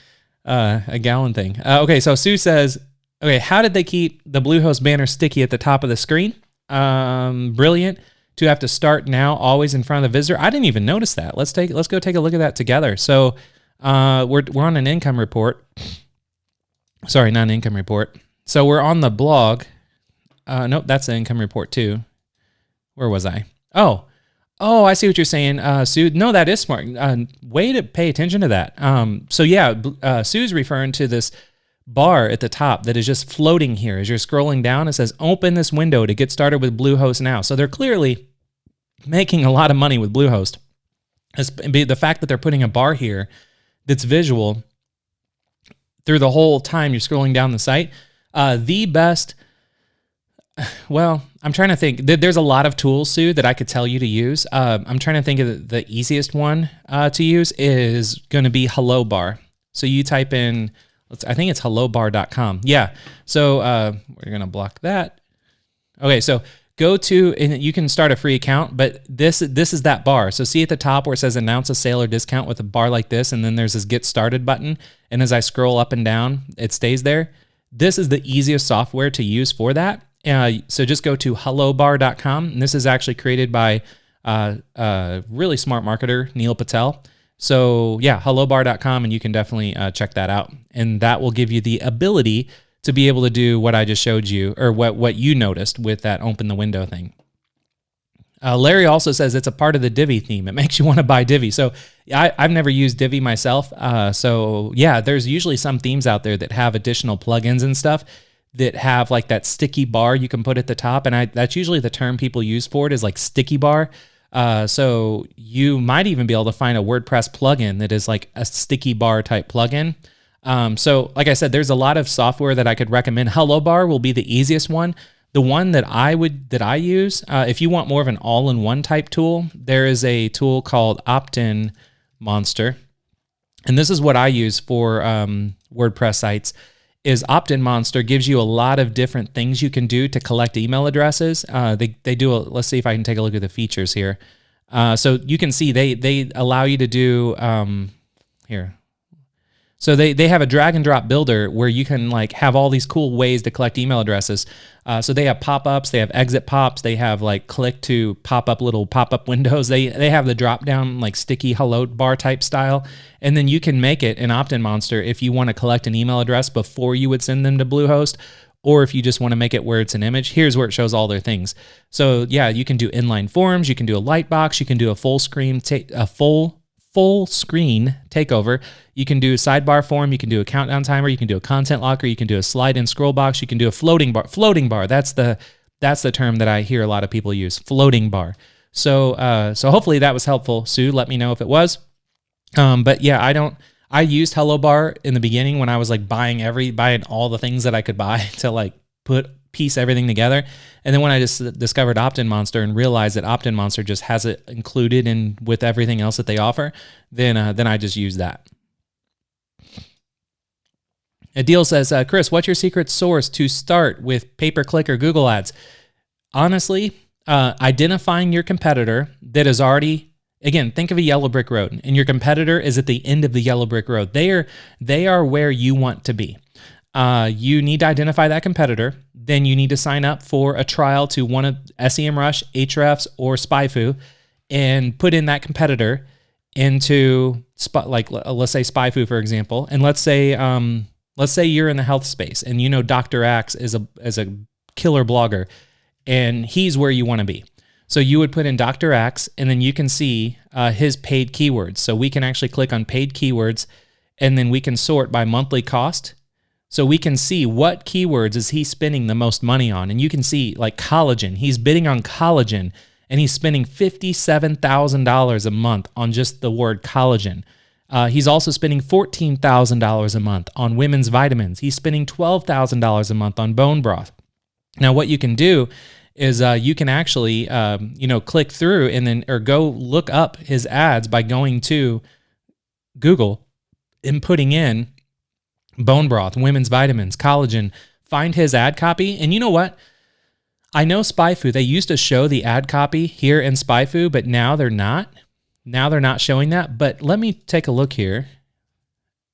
thing. Okay, so Sue says, okay, how did they keep the Bluehost banner sticky at the top of the screen? Brilliant. To have to start now, always in front of the visitor. I didn't even notice that. Let's go take a look at that together. So we're on an income report. Sorry, not an income report. So we're on the blog. Nope, that's the income report too. Where was I? Oh, I see what you're saying, Sue. No, that is smart. Way to pay attention to that. So yeah, Sue's referring to this bar at the top that is just floating here. As you're scrolling down, it says, open this window to get started with Bluehost now. So they're clearly making a lot of money with Bluehost. The fact that they're putting a bar here that's visual through the whole time you're scrolling down the site. The best, well, I'm trying to think. There's a lot of tools, Sue, that I could tell you to use. I'm trying to think of the easiest one to use is going to be Hello Bar. So you type in, I think it's hellobar.com. Yeah. So we're going to block that. Okay. So go to, and you can start a free account, but this is that bar. So see at the top where it says announce a sale or discount with a bar like this, and then there's this get started button. And as I scroll up and down, it stays there. This is the easiest software to use for that. So just go to hellobar.com. And this is actually created by a really smart marketer, Neil Patel. So yeah, hellobar.com, and you can definitely check that out. And that will give you the ability to be able to do what I just showed you, or what you noticed with that open the window thing. Larry also says it's a part of the Divi theme. It makes you want to buy Divi. So I've never used Divi myself. So yeah, there's usually some themes out there that have additional plugins and stuff that have like that sticky bar you can put at the top. And that's usually the term people use for it is like sticky bar. So you might even be able to find a WordPress plugin that is like a sticky bar type plugin. So like I said, there's a lot of software that I could recommend. Hello Bar will be the easiest one. The one that I use, if you want more of an all-in-one type tool, there is a tool called Opt-in Monster. And this is what I use for WordPress sites. Is Opt-in Monster gives you a lot of different things you can do to collect email addresses. They do. Let's see if I can take a look at the features here. So you can see they allow you to do here. So they have a drag and drop builder where you can like have all these cool ways to collect email addresses. So they have pop-ups, they have exit pops, they have like click to pop up little pop-up windows. They have the drop down like sticky hello bar type style. And then you can make it an opt-in monster if you want to collect an email address before you would send them to Bluehost, or if you just want to make it where it's an image. Here's where it shows all their things. So yeah, you can do inline forms, you can do a light box, you can do a full screen takeover. You can do a sidebar form, you can do a countdown timer, you can do a content locker, you can do a slide and scroll box, you can do a floating bar. Floating bar, that's the term that I hear a lot of people use, floating bar. So hopefully that was helpful, Sue. Let me know if it was. But yeah, I used Hello Bar in the beginning when I was like buying all the things that I could buy to like piece everything together. And then when I just discovered Opt-in Monster and realized that Opt-in Monster just has it included in with everything else that they offer, then I just use that. Adil says, Chris, what's your secret source to start with pay-per-click or Google Ads? Honestly, identifying your competitor that is already Again, think of a yellow brick road, and your competitor is at the end of the yellow brick road. They are where you want to be. You need to identify that competitor. Then you need to sign up for a trial to one of SEMrush, Ahrefs, or SpyFu, and put in that competitor into let's say SpyFu, for example, and let's say you're in the health space, and you know Dr. Axe is a killer blogger, and he's where you want to be. So you would put in Dr. Axe, and then you can see his paid keywords. So we can actually click on paid keywords, and then we can sort by monthly cost. So we can see what keywords is he spending the most money on. And you can see like collagen. He's bidding on collagen, and he's spending $57,000 a month on just the word collagen. He's also spending $14,000 a month on women's vitamins. He's spending $12,000 a month on bone broth. Now, what you can do is you can actually click through or go look up his ads by going to Google and putting in bone broth, women's vitamins, collagen, find his ad copy. And you know what? I know SpyFu, they used to show the ad copy here in SpyFu, but now they're not. Now they're not showing that. But let me take a look here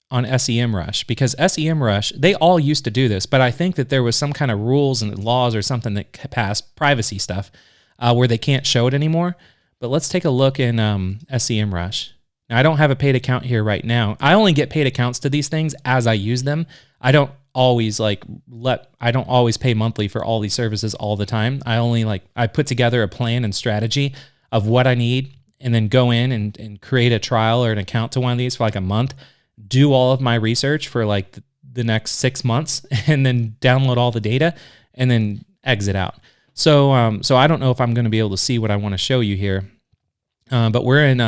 on SEMrush, because SEMrush, they all used to do this, but I think that there was some kind of rules and laws or something that passed, privacy stuff, where they can't show it anymore. But let's take a look in SEMrush. Now, I don't have a paid account here right now. I only get paid accounts to these things as I use them. I don't always pay monthly for all these services all the time. I put together a plan and strategy of what I need, and then go in and create a trial or an account to one of these for like a month, do all of my research for like the next 6 months, and then download all the data and then exit out. So I don't know if I'm going to be able to see what I want to show you here. But we're in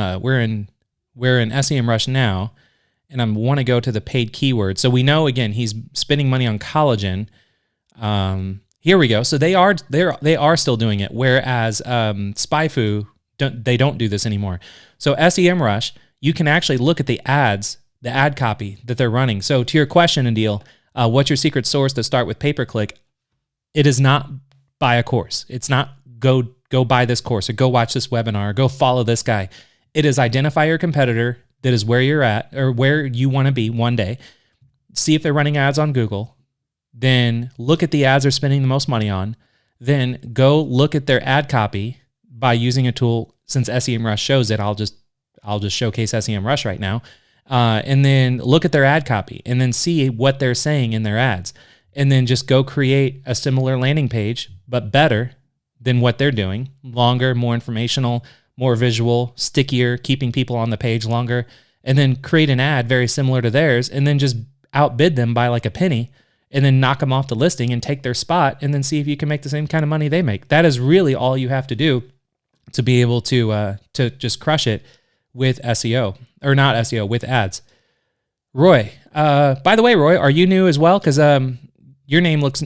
SEMrush now, and I want to go to the paid keyword. So we know, again, he's spending money on collagen. Here we go. So they are still doing it, whereas SpyFu don't do this anymore. So SEMrush, you can actually look at the ads, the ad copy that they're running. So to your question, Adil, what's your secret source to start with pay-per-click? It is not buy a course. It's not go buy this course or go watch this webinar or go follow this guy. It is identify your competitor that is where you're at or where you want to be one day. See if they're running ads on Google. Then look at the ads they're spending the most money on. Then go look at their ad copy by using a tool. Since SEMrush shows it, I'll just showcase SEMrush right now. And then look at their ad copy and then see what they're saying in their ads. And then just go create a similar landing page, but better than what they're doing. Longer, more informational, more visual, stickier, keeping people on the page longer. And then create an ad very similar to theirs, and then just outbid them by like a penny, and then knock them off the listing and take their spot, and then see if you can make the same kind of money they make. That is really all you have to do to be able to just crush it with SEO, or not SEO, with ads. Roy, by the way, Roy, are you new as well? Because your name looks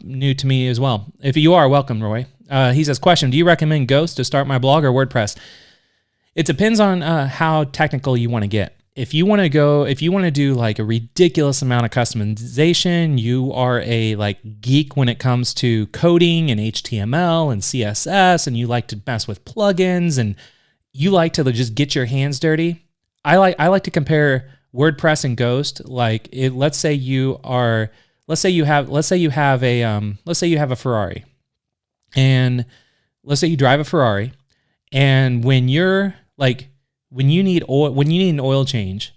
new to me as well. If you are, welcome, Roy. He says, question, do you recommend Ghost to start my blog or WordPress? It depends on how technical you want to get. If you want to do like a ridiculous amount of customization, you are a like geek when it comes to coding and HTML and CSS, and you like to mess with plugins and you like to just get your hands dirty. I like to compare WordPress and Ghost. Like let's say you have a Ferrari, and let's say you drive a Ferrari, and when you need an oil change,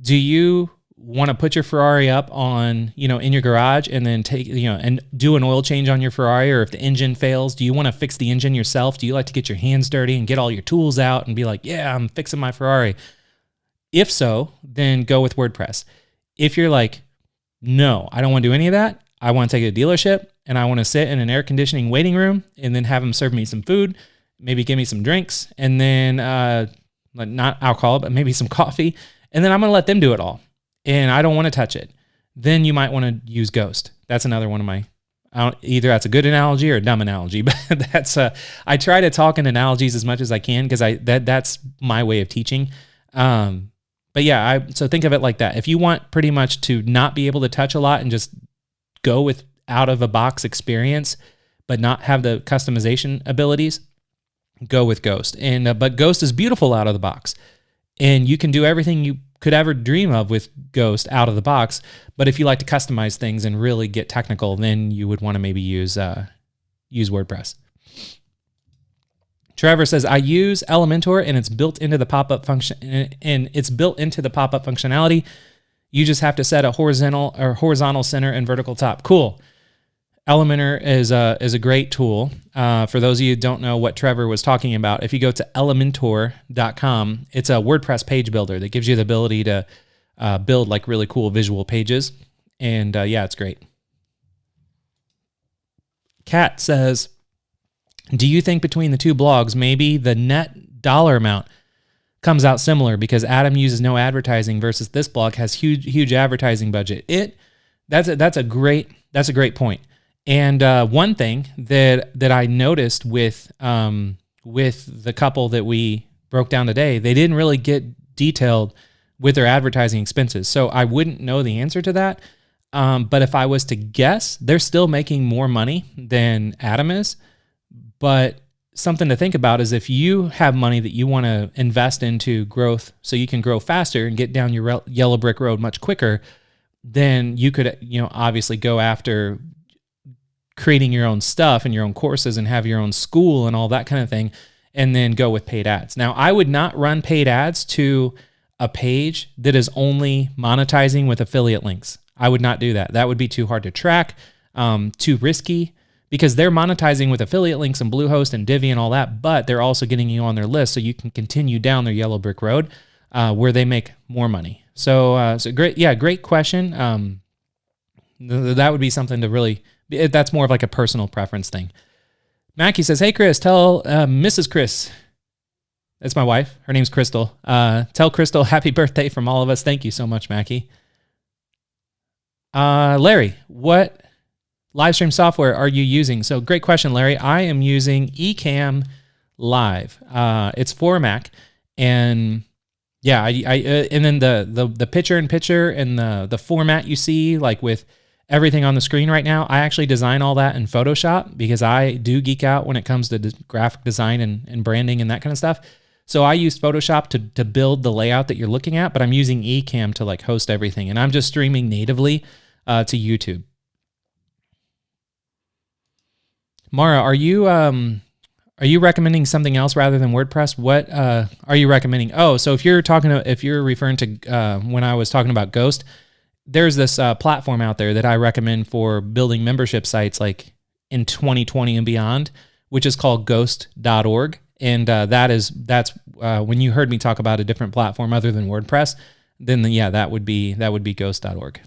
do you want to put your Ferrari up on, in your garage and then and do an oil change on your Ferrari? Or if the engine fails, do you want to fix the engine yourself? Do you like to get your hands dirty and get all your tools out and be like, yeah, I'm fixing my Ferrari? If so, then go with WordPress. If you're like, no, I don't want to do any of that. I want to take it to a dealership and I want to sit in an air conditioning waiting room and then have them serve me some food, maybe give me some drinks, and then not alcohol, but maybe some coffee. And then I'm going to let them do it all. And I don't want to touch it. Then you might want to use Ghost. That's another one of my, either that's a good analogy or a dumb analogy, but I try to talk in analogies as much as I can because that's my way of teaching. But yeah, so think of it like that. If you want pretty much to not be able to touch a lot and just go with out of a box experience, but not have the customization abilities, go with Ghost. And but Ghost is beautiful out of the box, and you can do everything you could ever dream of with Ghost out of the box. But if you like to customize things and really get technical, then you would want to maybe use WordPress. Trevor says, I use Elementor and it's built into the pop-up function, and it's built into the pop-up functionality. You just have to set a horizontal center and vertical top. Cool. Elementor is a great tool. For those of you who don't know what Trevor was talking about, if you go to elementor.com, it's a WordPress page builder that gives you the ability to build like really cool visual pages. And yeah, it's great. Kat says, do you think between the two blogs, maybe the net dollar amount comes out similar because Adam uses no advertising versus this blog has huge advertising budget? That's a great point. And one thing that I noticed with the couple that we broke down today, they didn't really get detailed with their advertising expenses. So I wouldn't know the answer to that. But if I was to guess, they're still making more money than Adam is. But something to think about is if you have money that you want to invest into growth so you can grow faster and get down your yellow brick road much quicker, then you could, obviously go after creating your own stuff and your own courses and have your own school and all that kind of thing, and then go with paid ads. Now, I would not run paid ads to a page that is only monetizing with affiliate links. I would not do that. That would be too hard to track, too risky, because they're monetizing with affiliate links and Bluehost and Divi and all that, but they're also getting you on their list so you can continue down their yellow brick road where they make more money. So great question. That would be something to really, that's more of like a personal preference thing. Mackie says, hey, Chris, tell Mrs. Chris, that's my wife, her name's Crystal. Tell Crystal happy birthday from all of us. Thank you so much, Mackie. Larry, what live stream software are you using? So great question, Larry. I am using Ecamm Live. It's for Mac, and yeah, and then the picture-in-picture and the format you see, like with everything on the screen right now, I actually design all that in Photoshop because I do geek out when it comes to graphic design and branding and that kind of stuff. So I use Photoshop to build the layout that you're looking at, but I'm using Ecamm to like host everything, and I'm just streaming natively to YouTube. Mara, are you recommending something else rather than WordPress? What are you recommending? Oh, so if you're referring to when I was talking about Ghost, there's this platform out there that I recommend for building membership sites like in 2020 and beyond, which is called ghost.org. And that's when you heard me talk about a different platform other than WordPress, then that would be ghost.org.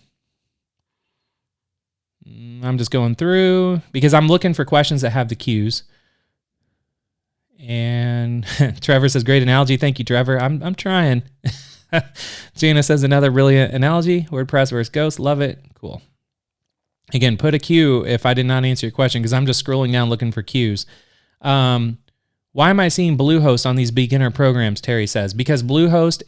I'm just going through because I'm looking for questions that have the cues. And Trevor says, great analogy. Thank you, Trevor. I'm trying. Gina says, another brilliant analogy. WordPress versus Ghost. Love it. Cool. Again, put a cue if I did not answer your question because I'm just scrolling down looking for cues. Why am I seeing Bluehost on these beginner programs? Terry says, because Bluehost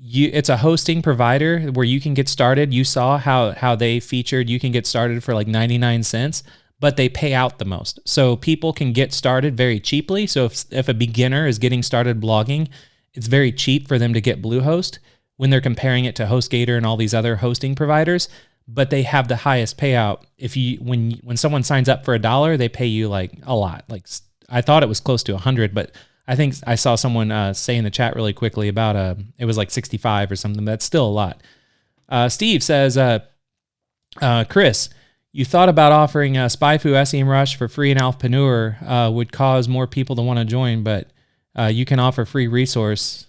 it's a hosting provider where you can get started. You saw how they featured you can get started for like 99 cents, but they pay out the most. So people can get started very cheaply. So if a beginner is getting started blogging, it's very cheap for them to get Bluehost when they're comparing it to HostGator and all these other hosting providers, but they have the highest payout. When someone signs up for $1, they pay you like a lot. Like I thought it was close to 100, but I think I saw someone say in the chat really quickly about it was like 65 or something. That's still a lot. Steve says, Chris, you thought about offering SpyFu, SEMrush for free, and Alphapreneur would cause more people to want to join, but you can offer free resource.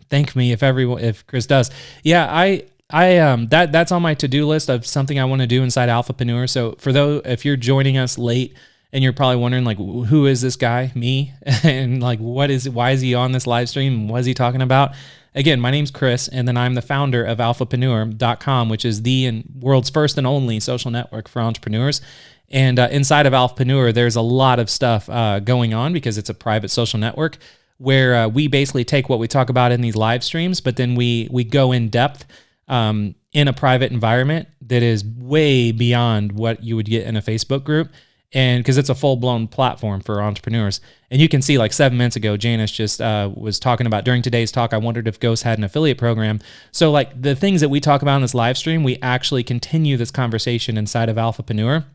Thank me if Chris does. Yeah, that's on my to-do list of something I want to do inside Alphapreneur. So if you're joining us late, and you're probably wondering, like, who is this guy? Me? And like, why is he on this live stream? What is he talking about? Again, my name's Chris, and then I'm the founder of Alphapreneur.com, which is the world's first and only social network for entrepreneurs. And inside of Alphapreneur, there's a lot of stuff going on because it's a private social network where we basically take what we talk about in these live streams, but then we go in depth in a private environment that is way beyond what you would get in a Facebook group. and because it's a full-blown platform for entrepreneurs. And you can see, like 7 minutes ago, Janice just was talking about, during today's talk, I wondered if Ghost had an affiliate program. So like the things that we talk about in this live stream, we actually continue this conversation inside of Alphapreneur.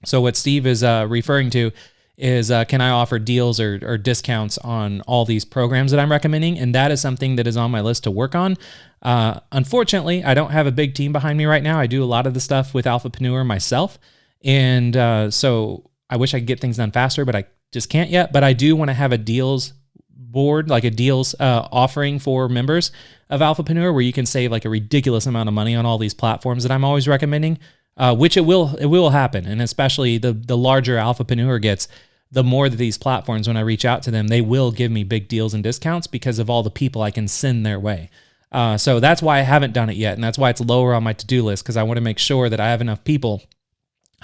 So what Steve is referring to is, can I offer deals or discounts on all these programs that I'm recommending? And that is something that is on my list to work on. Unfortunately, I don't have a big team behind me right now. I do a lot of the stuff with Alphapreneur myself. And so I wish I could get things done faster, but I just can't yet. But I do want to have a deals board, like a deals offering for members of Alphapreneur, where you can save like a ridiculous amount of money on all these platforms that I'm always recommending, which it will happen. And especially the larger Alphapreneur gets, the more that these platforms, when I reach out to them, they will give me big deals and discounts because of all the people I can send their way. So that's why I haven't done it yet. And that's why it's lower on my to-do list, because I want to make sure that I have enough people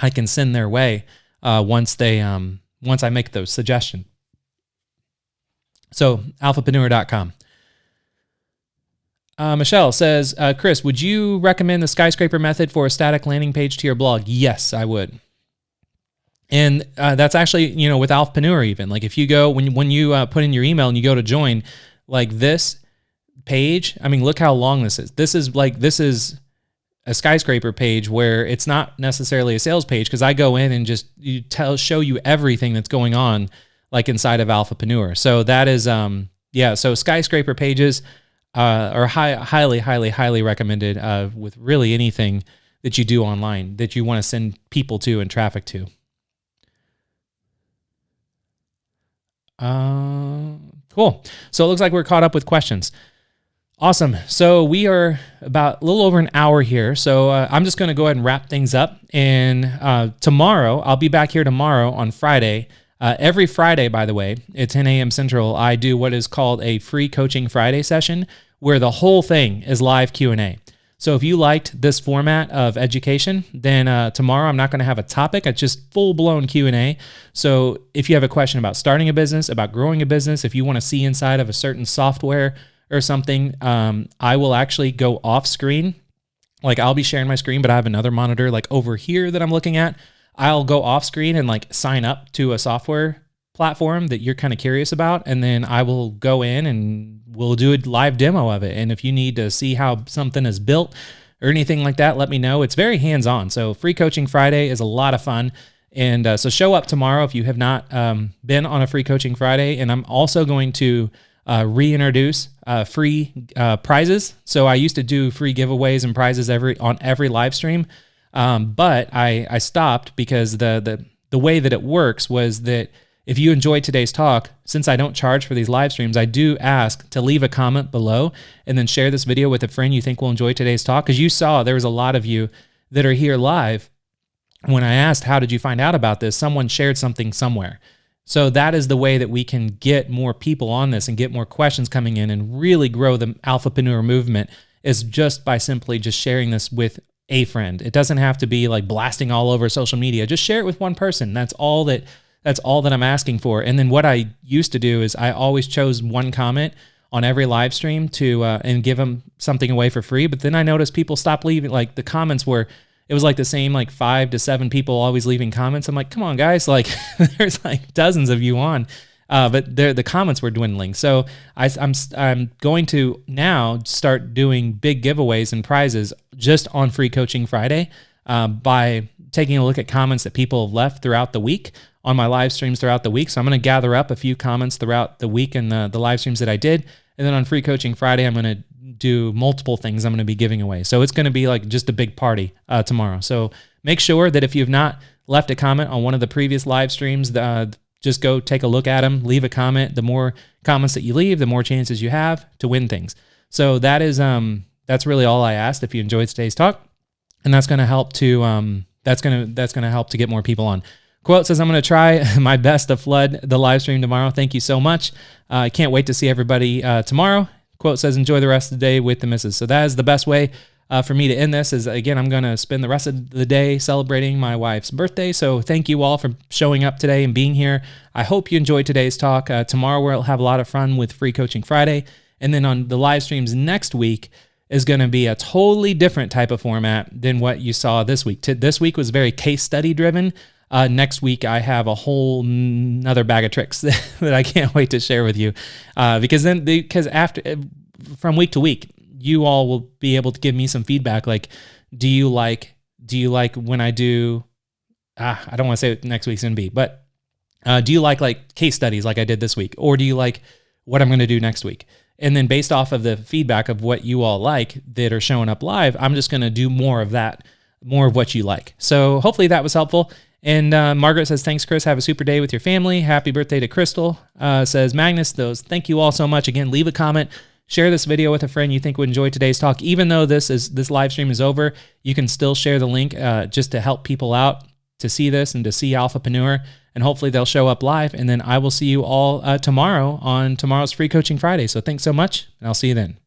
I can send their way once I make those suggestions. So alphapreneur.com. Michelle says, Chris, would you recommend the skyscraper method for a static landing page to your blog? Yes, I would. And that's actually, with Alphapreneur even. Like if you go, when you put in your email and you go to join, like this page, I mean, look how long this is. This is a skyscraper page where it's not necessarily a sales page, because I go in and just show you everything that's going on like inside of Alphapreneur. So that is, so skyscraper pages are highly recommended with really anything that you do online that you want to send people to and traffic to. Cool. So it looks like we're caught up with questions. Awesome. So we are about a little over an hour here. So I'm just going to go ahead and wrap things up. And tomorrow, I'll be back here tomorrow on Friday. Every Friday, by the way, at 10 a.m. Central, I do what is called a free coaching Friday session, where the whole thing is live Q&A. So if you liked this format of education, then tomorrow I'm not going to have a topic. It's just full-blown Q&A. So if you have a question about starting a business, about growing a business, if you want to see inside of a certain software or something, I will actually go off screen. Like I'll be sharing my screen, but I have another monitor like over here that I'm looking at. I'll go off screen and like sign up to a software platform that you're kind of curious about. And then I will go in and we'll do a live demo of it. And if you need to see how something is built or anything like that, let me know. It's very hands-on. So Free Coaching Friday is a lot of fun. And so show up tomorrow if you have not been on a Free Coaching Friday. And I'm also going to reintroduce free prizes. So I used to do free giveaways and prizes on every live stream, but I stopped because the way that it works was that if you enjoyed today's talk, since I don't charge for these live streams, I do ask to leave a comment below and then share this video with a friend you think will enjoy today's talk. Because you saw there was a lot of you that are here live. When I asked, how did you find out about this? Someone shared something somewhere. So that is the way that we can get more people on this and get more questions coming in and really grow the Alphapreneur movement, is just by simply just sharing this with a friend. It doesn't have to be like blasting all over social media. Just share it with one person. That's all that I'm asking for. And then what I used to do is I always chose one comment on every live stream to and give them something away for free. But then I noticed people stopped leaving. Like the comments it was like the same, like 5 to 7 people always leaving comments. I'm like, come on, guys. Like there's like dozens of you on, but the comments were dwindling. So I'm going to now start doing big giveaways and prizes just on Free Coaching Friday by taking a look at comments that people have left throughout the week on my live streams throughout the week. So I'm going to gather up a few comments throughout the week and the live streams that I did. And then on Free Coaching Friday, I'm going to do multiple things I'm going to be giving away. So it's going to be like just a big party tomorrow. So make sure that if you've not left a comment on one of the previous live streams, just go take a look at them, leave a comment. The more comments that you leave, the more chances you have to win things. So that's really all I asked. If you enjoyed today's talk, and that's going to help to that's going to help to get more people on. Quote says, I'm going to try my best to flood the live stream tomorrow. Thank you so much. I can't wait to see everybody tomorrow. Quote says, enjoy the rest of the day with the missus. So that is the best way for me to end this is, again, I'm going to spend the rest of the day celebrating my wife's birthday. So thank you all for showing up today and being here. I hope you enjoyed today's talk. Tomorrow we'll have a lot of fun with Free Coaching Friday. And then on the live streams next week is going to be a totally different type of format than what you saw this week. This week was very case study driven. Next week, I have a whole another bag of tricks that I can't wait to share with you, because after from week to week, you all will be able to give me some feedback. Like, do you like when I do? I don't want to say what next week's gonna be, but do you like case studies like I did this week, or do you like what I'm gonna do next week? And then based off of the feedback of what you all like that are showing up live, I'm just gonna do more of that, more of what you like. So hopefully that was helpful. And Margaret says, thanks, Chris. Have a super day with your family. Happy birthday to Crystal. Says Magnus, thank you all so much. Again, leave a comment. Share this video with a friend you think would enjoy today's talk. Even though this live stream is over, you can still share the link just to help people out to see this and to see Alphapreneur. And hopefully they'll show up live. And then I will see you all tomorrow on tomorrow's Free Coaching Friday. So thanks so much, and I'll see you then.